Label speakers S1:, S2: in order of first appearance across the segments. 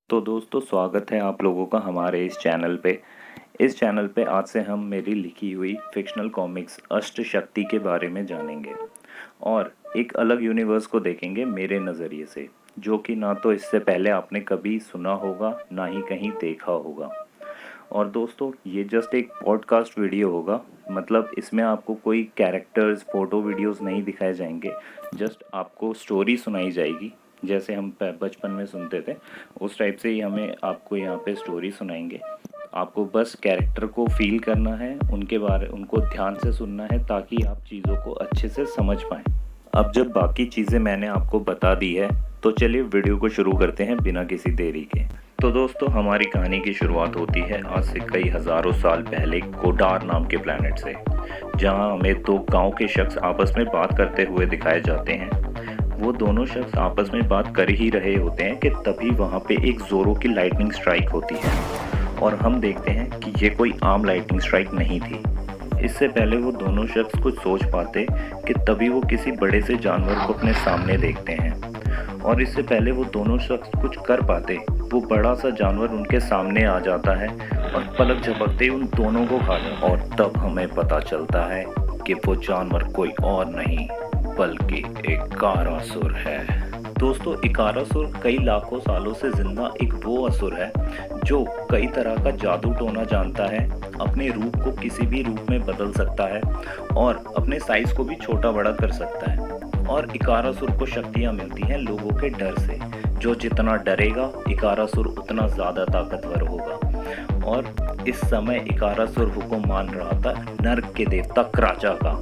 S1: तो दोस्तों स्वागत है आप लोगों का हमारे इस चैनल पे। इस चैनल पे आज से हम मेरी लिखी हुई फिक्शनल कॉमिक्स अष्ट शक्ति के बारे में जानेंगे और एक अलग यूनिवर्स को देखेंगे मेरे नज़रिए से, जो कि ना तो इससे पहले आपने कभी सुना होगा ना ही कहीं देखा होगा। और दोस्तों ये जस्ट एक पॉडकास्ट वीडियो होगा, मतलब इसमें आपको कोई कैरेक्टर्स फ़ोटो वीडियोस नहीं दिखाए जाएंगे, जस्ट आपको स्टोरी सुनाई जाएगी जैसे हम बचपन में सुनते थे। उस टाइप से ही हमें आपको यहाँ पे स्टोरी सुनाएंगे। आपको बस कैरेक्टर को फील करना है, उनको ध्यान से सुनना है ताकि आप चीज़ों को अच्छे से समझ पाएँ। अब जब बाकी चीज़ें मैंने आपको बता दी है तो चलिए वीडियो को शुरू करते हैं बिना किसी देरी के। तो दोस्तों हमारी कहानी की शुरुआत होती है आज से कई हज़ारों साल पहले कोडार नाम के प्लैनेट से, जहां हमें दो गांव के शख्स आपस में बात करते हुए दिखाए जाते हैं। वो दोनों शख्स आपस में बात कर ही रहे होते हैं कि तभी वहाँ पे एक जोरों की लाइटनिंग स्ट्राइक होती है और हम देखते हैं कि ये कोई आम लाइटनिंग स्ट्राइक नहीं थी। इससे पहले वो दोनों शख्स कुछ सोच पाते कि तभी वो किसी बड़े से जानवर को अपने सामने देखते हैं और इससे पहले वो दोनों शख्स कुछ कर पाते वो बड़ा सा जानवर उनके सामने आ जाता है और पलक झपकते ही उन दोनों को खा जाता है। और तब हमें पता चलता है कि वो जानवर कोई और नहीं बल्कि इकारासुर है। दोस्तों इकारासुर कई लाखों सालों से जिंदा एक वो असुर है जो कई तरह का जादू टोना जानता है, अपने रूप को किसी भी रूप में बदल सकता है और अपने साइज को भी छोटा बड़ा कर सकता है। और इकारासुर को शक्तियाँ मिलती हैं लोगों के डर से, जो जितना डरेगा इकारासुर उतना ज़्यादा ताकतवर होगा। और इस समय इकारासुर हुक्म मान रहा था नर्क के देवता क्राचा का,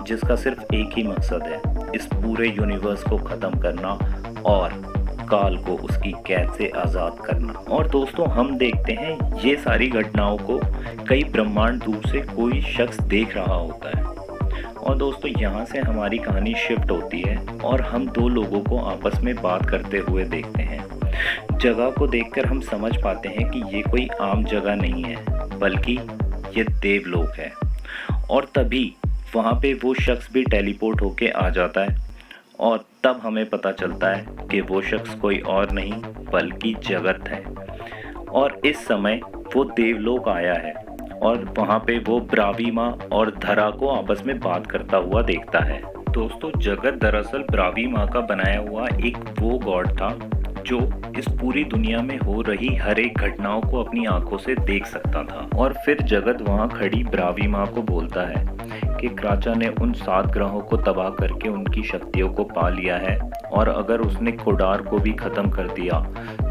S1: जिसका सिर्फ एक ही मकसद है, इस पूरे यूनिवर्स को ख़त्म करना और काल को उसकी कैद से आज़ाद करना। और दोस्तों हम देखते हैं ये सारी घटनाओं को कई ब्रह्मांड दूर से कोई शख्स देख रहा होता है। और दोस्तों यहाँ से हमारी कहानी शिफ्ट होती है और हम दो लोगों को आपस में बात करते हुए देखते हैं। जगह को देखकर हम समझ पाते हैं कि ये कोई आम जगह नहीं है बल्कि ये देवलोक है। और तभी वहाँ पे वो शख्स भी टेलीपोर्ट होके आ जाता है और तब हमें पता चलता है कि वो शख्स कोई और नहीं बल्कि जगत है। और इस समय वो देवलोक आया है और वहाँ पे वो ब्रावीमा और धरा को आपस में बात करता हुआ देखता है। दोस्तों जगत दरअसल ब्रावीमा का बनाया हुआ एक वो गॉड था जो इस पूरी दुनिया में हो रही हर एक घटनाओं को अपनी आंखों से देख सकता था। और फिर जगत वहाँ खड़ी ब्रावीमा को बोलता है कि क्राचा ने उन 7 ग्रहों को तबाह करके उनकी शक्तियों को पा लिया है और अगर उसने कोडार को भी ख़त्म कर दिया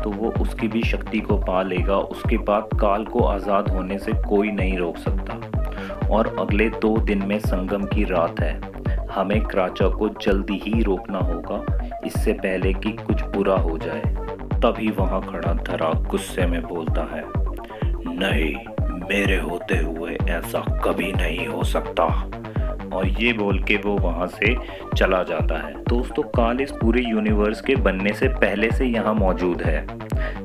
S1: तो वो उसकी भी शक्ति को पा लेगा। उसके बाद काल को आज़ाद होने से कोई नहीं रोक सकता और अगले 2 दिन में संगम की रात है। हमें क्राचा को जल्दी ही रोकना होगा इससे पहले कि कुछ बुरा हो जाए। तभी वहाँ खड़ा धरा गुस्से में बोलता है, नहीं, मेरे होते हुए ऐसा कभी नहीं हो सकता। और ये बोल के वो वहाँ से चला जाता है। दोस्तों काल इस पूरे यूनिवर्स के बनने से पहले से यहाँ मौजूद है,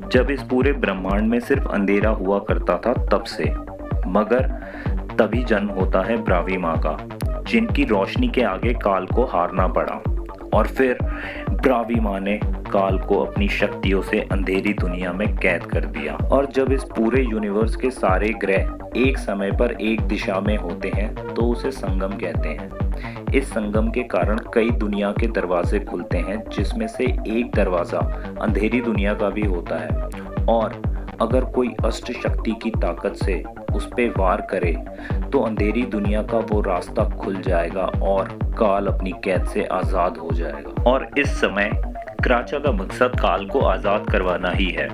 S1: जब इस पूरे ब्रह्मांड में सिर्फ अंधेरा हुआ करता था तब से। मगर तभी जन्म होता है ब्रावीमा का, जिनकी रोशनी के आगे काल को हारना पड़ा। और फिर ब्रावीमा ने काल को अपनी शक्तियों से अंधेरी दुनिया में कैद कर दिया। और जब इस पूरे यूनिवर्स के सारे ग्रह एक समय पर एक दिशा में होते हैं तो उसे संगम कहते हैं। इस संगम के कारण कई दुनिया के दरवाजे खुलते हैं, जिसमें से एक दरवाज़ा अंधेरी दुनिया का भी होता है। और अगर कोई अष्ट शक्ति की ताकत से उस पे वार करे तो अंधेरी दुनिया का वो रास्ता खुल जाएगा और काल अपनी कैद से आज़ाद हो जाएगा। और इस समय क्राचा का मकसद काल को आज़ाद करवाना ही है,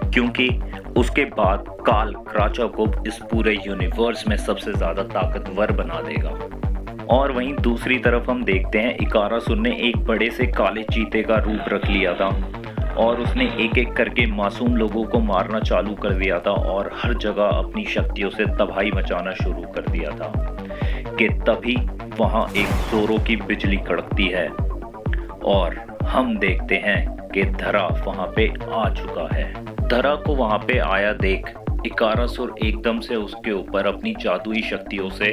S1: क्योंकि उसके बाद काल क्राचा को इस पूरे यूनिवर्स में सबसे ज़्यादा ताकतवर बना देगा। और वहीं दूसरी तरफ हम देखते हैं इकारासुर ने एक बड़े से काले चीते का रूप रख लिया था और उसने एक एक करके मासूम लोगों को मारना चालू कर दिया था और हर जगह अपनी शक्तियों से तबाही मचाना शुरू कर दिया था। कि तभी वहाँ एक जोरों की बिजली कड़कती है और हम देखते हैं कि धरा वहाँ पे आ चुका है। धरा को वहाँ पे आया देख इकारासुर एकदम से उसके ऊपर अपनी जादुई शक्तियों से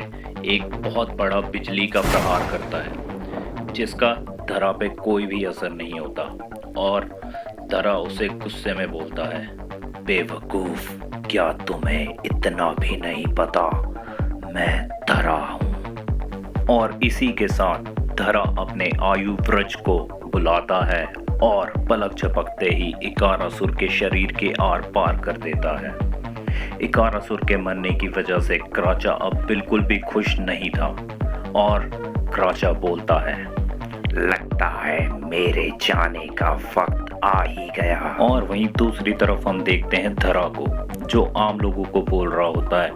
S1: एक बहुत बड़ा बिजली का प्रहार करता है, जिसका धरा पे कोई भी असर नहीं होता और धरा उसे गुस्से में बोलता है, बेवकूफ, क्या तुम्हें इतना भी नहीं पता मैं धरा हूँ। और इसी के साथ धरा अपने आयु व्रज को बुलाता है और पलक झपकते ही इकारासुर के शरीर के आर पार कर देता है। इकारासुर के मरने की वजह से क्राचा अब बिल्कुल भी खुश नहीं था और क्राचा बोलता है, लगता है मेरे जाने का वक्त आ ही गया। और वहीं दूसरी तरफ हम देखते हैं धरा को, जो आम लोगों को बोल रहा होता है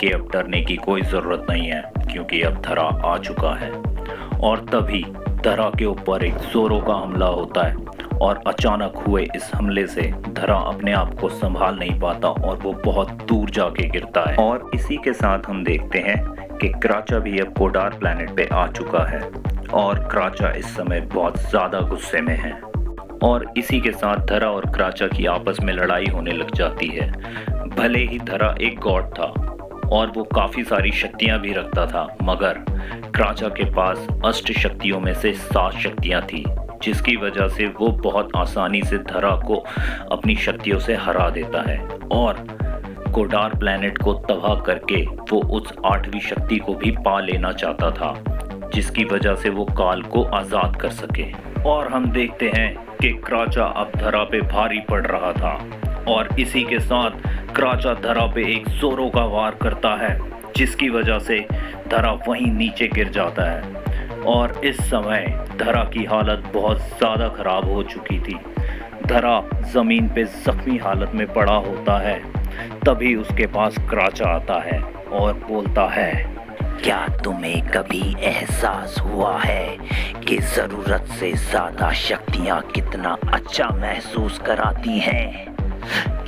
S1: कि अब डरने की कोई जरूरत नहीं है क्योंकि अब धरा आ चुका है। और तभी धरा के ऊपर एक जोरों का हमला होता है और अचानक हुए इस हमले से धरा अपने आप को संभाल नहीं पाता और वो बहुत दूर जाके गिरता है। और इसी के साथ हम देखते हैं कि क्राचा भी अब कोडार प्लैनेट पे आ चुका है और क्राचा इस समय बहुत ज़्यादा गुस्से में है। और इसी के साथ धरा और क्राचा की आपस में लड़ाई होने लग जाती है। भले ही धरा एक गॉड था और वो काफ़ी सारी शक्तियाँ भी रखता था, मगर क्राचा के पास अष्ट शक्तियों में से 7 शक्तियाँ थी, जिसकी वजह से वो बहुत आसानी से धरा को अपनी शक्तियों से हरा देता है और कोडार प्लैनेट को तबाह करके वो उस 8वीं शक्ति को भी पा लेना चाहता था, जिसकी वजह से वो काल को आज़ाद कर सके। और हम देखते हैं कि क्राचा अब धरा पे भारी पड़ रहा था और इसी के साथ क्राचा धरा पे एक जोरों का वार करता है, जिसकी वजह से धरा वहीं नीचे गिर जाता है। और इस समय धरा की हालत बहुत ज़्यादा खराब हो चुकी थी। धरा ज़मीन पे जख्मी हालत में पड़ा होता है। तभी उसके पास क्राचा आता है और बोलता है, क्या तुम्हें कभी एहसास हुआ है कि ज़रूरत से ज़्यादा शक्तियाँ कितना अच्छा महसूस कराती हैं?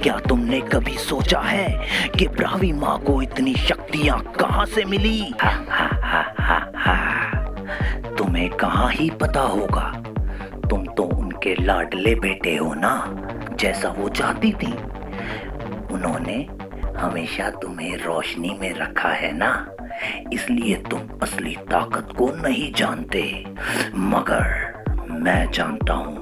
S1: क्या तुमने कभी सोचा है कि ब्रावी माँ को इतनी शक्तियाँ कहाँ से मिली? हा हा हा हा हा। तुम्हें कहाँ ही पता होगा, तुम तो उनके लाडले बेटे हो ना, जैसा वो चाहती थी। उन्होंने हमेशा तुम्हें रोशनी में रखा है ना, इसलिए तुम असली ताकत को नहीं जानते, मगर मैं जानता हूँ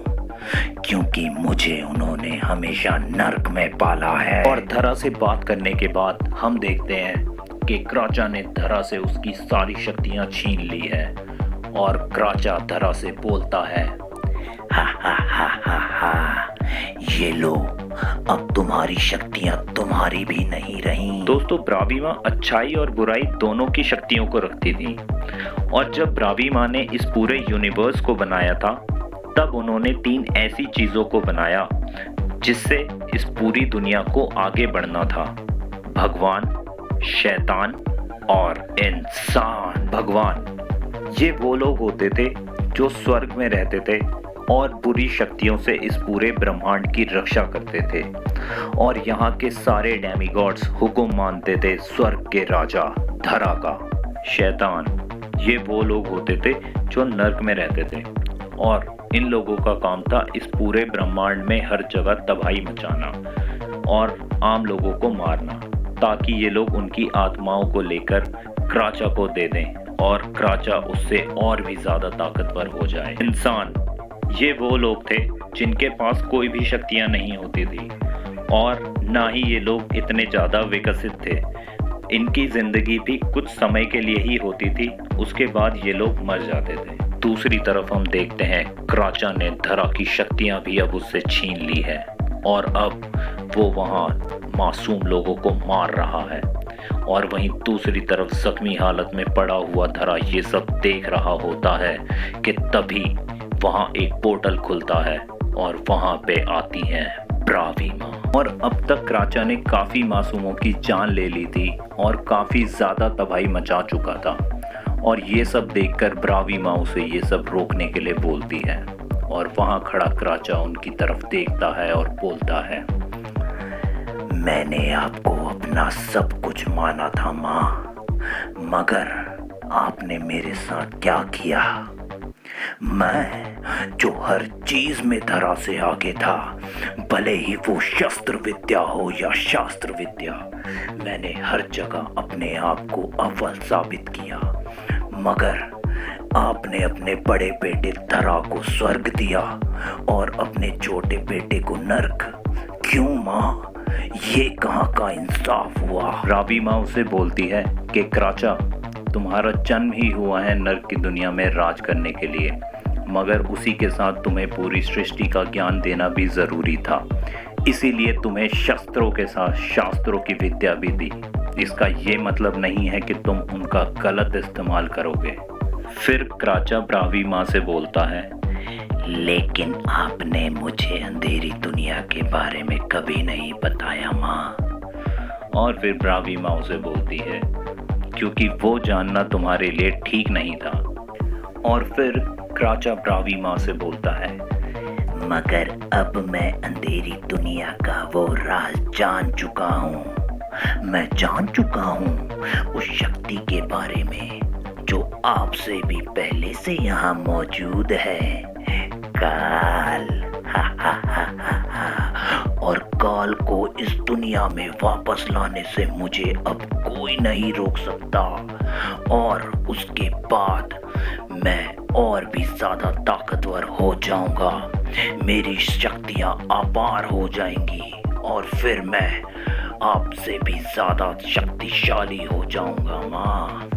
S1: क्योंकि मुझे उन्होंने हमेशा नर्क में पाला है। और धरा से बात करने के बाद हम देखते हैं कि क्राचा ने धरा से उसकी सारी शक्तियाँ छीन ली है और क्राचा धरा से बोलता है, हा हा हा हा हा, ये लो, अब तुम्हारी शक्तियाँ तुम्हारी भी नहीं रहीं। दोस्तों, ब्रावी माँ अच्छाई और बुराई दोनों की शक्तियों को रखती थी और जब ब्रावी माँ ने इस पूरे यूनिवर्स को बनाया था, तब उन्होंने 3 ऐसी चीज़ों को बनाया जिससे इस पूरी दुनिया को आगे बढ़ना था: भगवान, शैतान और इंसान। भगवान ये वो लोग होते थे जो स्वर्ग में रहते थे और बुरी शक्तियों से इस पूरे ब्रह्मांड की रक्षा करते थे और यहाँ के सारे डेमीगॉड्स हुक्म मानते थे स्वर्ग के राजा धरा का। शैतान ये वो लोग होते थे जो नर्क में रहते थे और इन लोगों का काम था इस पूरे ब्रह्मांड में हर जगह तबाही मचाना और आम लोगों को मारना, ताकि ये लोग उनकी आत्माओं को लेकर क्राचा को दे दें और क्राचा उससे और भी ज़्यादा ताकतवर हो जाए। इंसान ये वो लोग थे जिनके पास कोई भी शक्तियाँ नहीं होती थी और ना ही ये लोग इतने ज़्यादा विकसित थे। इनकी ज़िंदगी भी कुछ समय के लिए ही होती थी, उसके बाद ये लोग मर जाते थे। दूसरी तरफ हम देखते हैं क्राचा ने धरा की शक्तियाँ भी अब उससे छीन ली है और अब वो वहाँ मासूम लोगों को मार रहा है। और वहीं दूसरी तरफ जख्मी हालत में पड़ा हुआ धरा ये सब देख रहा होता है कि तभी वहाँ एक पोर्टल खुलता है और वहाँ पे आती हैं ब्रावी माँ। और अब तक क्राचा ने काफ़ी मासूमों की जान ले ली थी और काफ़ी ज़्यादा तबाही मचा चुका था और ये सब देखकर ब्रावी माँ उसे ये सब रोकने के लिए बोलती है और वहाँ खड़ा क्राचा उनकी तरफ देखता है और बोलता है, मैंने आपको अपना सब कुछ माना था माँ, मगर आपने मेरे साथ क्या किया? मैं जो हर चीज में धरा से आगे था, भले ही वो शस्त्र विद्या हो या शास्त्र विद्या, मैंने हर जगह अपने आप को अव्वल साबित किया, मगर
S2: आपने अपने बड़े बेटे धरा को स्वर्ग दिया और अपने छोटे बेटे को नर्क। क्यों माँ, ये कहाँ का इंसाफ हुआ?
S1: ब्रावी माँ उसे बोलती है कि क्राचा, तुम्हारा जन्म ही हुआ है नर्क की दुनिया में राज करने के लिए, मगर उसी के साथ तुम्हें पूरी सृष्टि का ज्ञान देना भी जरूरी था। इसीलिए तुम्हें शस्त्रों के साथ शास्त्रों की विद्या भी दी। इसका ये मतलब नहीं है कि तुम उनका गलत इस्तेमाल करोगे। फिर क्राचा ब्रावी माँ से बोलता है,
S2: लेकिन आपने मुझे अंधेरी दुनिया के बारे में कभी नहीं बताया माँ।
S1: और फिर ब्रावी माँ उसे बोलती है, क्योंकि वो जानना तुम्हारे लिए ठीक नहीं था। और फिर क्राचा ब्रावी माँ से बोलता है,
S2: मगर अब मैं अंधेरी दुनिया का वो राज जान चुका हूँ। मैं जान चुका हूँ उस शक्ति के बारे में जो आपसे भी पहले से यहाँ मौजूद है, काल। और काल को इस दुनिया में वापस लाने से मुझे अब कोई नहीं रोक सकता। और उसके बाद मैं और भी ज्यादा ताकतवर हो जाऊंगा, मेरी शक्तियां अपार हो जाएंगी और फिर मैं आपसे भी ज्यादा शक्तिशाली हो जाऊंगा माँ।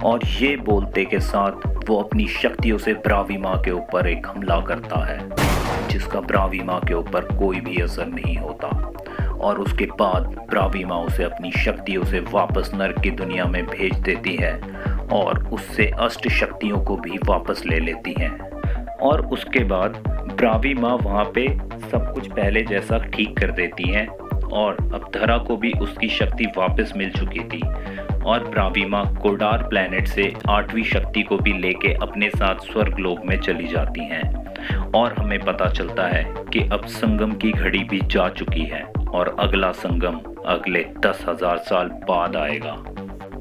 S1: और ये बोलते के साथ वो अपनी शक्तियों से ब्रावी माँ के ऊपर एक हमला करता है, जिसका ब्रावी माँ के ऊपर कोई भी असर नहीं होता। और उसके बाद ब्रावी माँ उसे अपनी शक्तियों से वापस नर्क की दुनिया में भेज देती है और उससे अष्ट शक्तियों को भी वापस ले लेती हैं। और उसके बाद ब्रावी माँ वहाँ पे सब कुछ पहले जैसा ठीक कर देती हैं और अब धरा को भी उसकी शक्ति वापस मिल चुकी थी। और ब्रावी माँ कोडार प्लैनेट से 8वीं शक्ति को भी लेके अपने साथ स्वर्गलोक में चली जाती हैं। और हमें पता चलता है कि अब संगम की घड़ी भी जा चुकी है और अगला संगम अगले 10,000 साल बाद आएगा।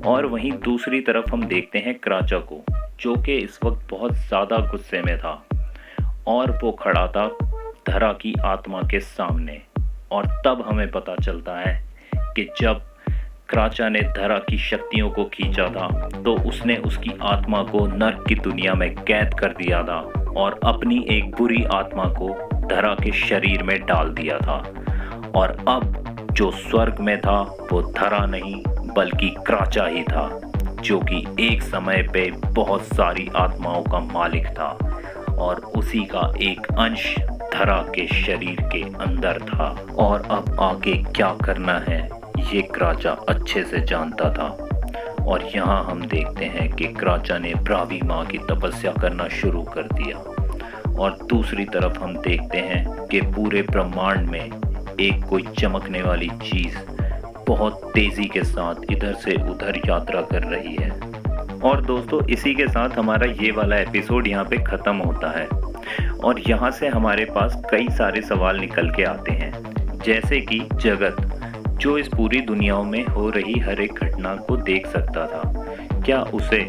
S1: और वहीं दूसरी तरफ हम देखते हैं क्राचा को, जो कि इस वक्त बहुत ज़्यादा गुस्से में था और वो खड़ा था धरा की आत्मा के सामने। और तब हमें पता चलता है कि जब क्राचा ने धरा की शक्तियों को खींचा था तो उसने उसकी आत्मा को नर्क की दुनिया में कैद कर दिया था और अपनी एक बुरी आत्मा को धरा के शरीर में डाल दिया था। और अब जो स्वर्ग में था वो धरा नहीं बल्कि क्राचा ही था, जो कि एक समय पे बहुत सारी आत्माओं का मालिक था और उसी का एक अंश धरा के शरीर के अंदर था। और अब आगे क्या करना है ये क्राचा अच्छे से जानता था। और यहाँ हम देखते हैं कि क्राचा ने ब्रावी माँ की तपस्या करना शुरू कर दिया। और दूसरी तरफ हम देखते हैं कि पूरे ब्रह्मांड में एक कोई चमकने वाली चीज़ बहुत तेज़ी के साथ इधर से उधर यात्रा कर रही है। और दोस्तों, इसी के साथ हमारा ये वाला एपिसोड यहाँ पे ख़त्म होता है। और यहाँ से हमारे पास कई सारे सवाल निकल के आते हैं, जैसे कि जगत, जो इस पूरी दुनिया में हो रही हर एक घटना को देख सकता था, क्या उसे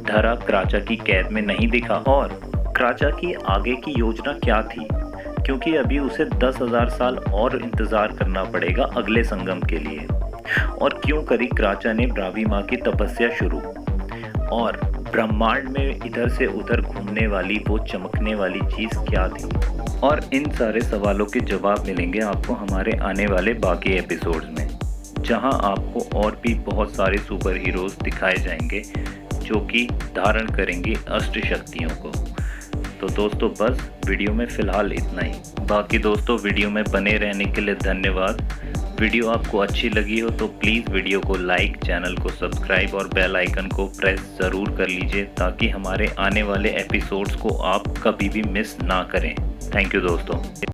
S1: धरा क्राचा की कैद में नहीं दिखा? और क्राचा की आगे की योजना क्या थी, क्योंकि अभी उसे 10,000 साल और इंतज़ार करना पड़ेगा अगले संगम के लिए। और क्यों करी क्राचा ने ब्रावी माँ की तपस्या शुरू? और ब्रह्मांड में इधर से उधर घूमने वाली वो चमकने वाली चीज़ क्या थी? और इन सारे सवालों के जवाब मिलेंगे आपको हमारे आने वाले बाकी एपिसोड्स में, जहां आपको और भी बहुत सारे सुपर हीरोज़ दिखाए जाएंगे जो कि धारण करेंगे अष्ट शक्तियों को। तो दोस्तों, बस वीडियो में फ़िलहाल इतना ही। बाकी दोस्तों, वीडियो में बने रहने के लिए धन्यवाद। वीडियो आपको अच्छी लगी हो तो प्लीज़ वीडियो को लाइक, चैनल को सब्सक्राइब और बेल आइकन को प्रेस ज़रूर कर लीजिए, ताकि हमारे आने वाले एपिसोड्स को आप कभी भी मिस ना करें। थैंक यू दोस्तों।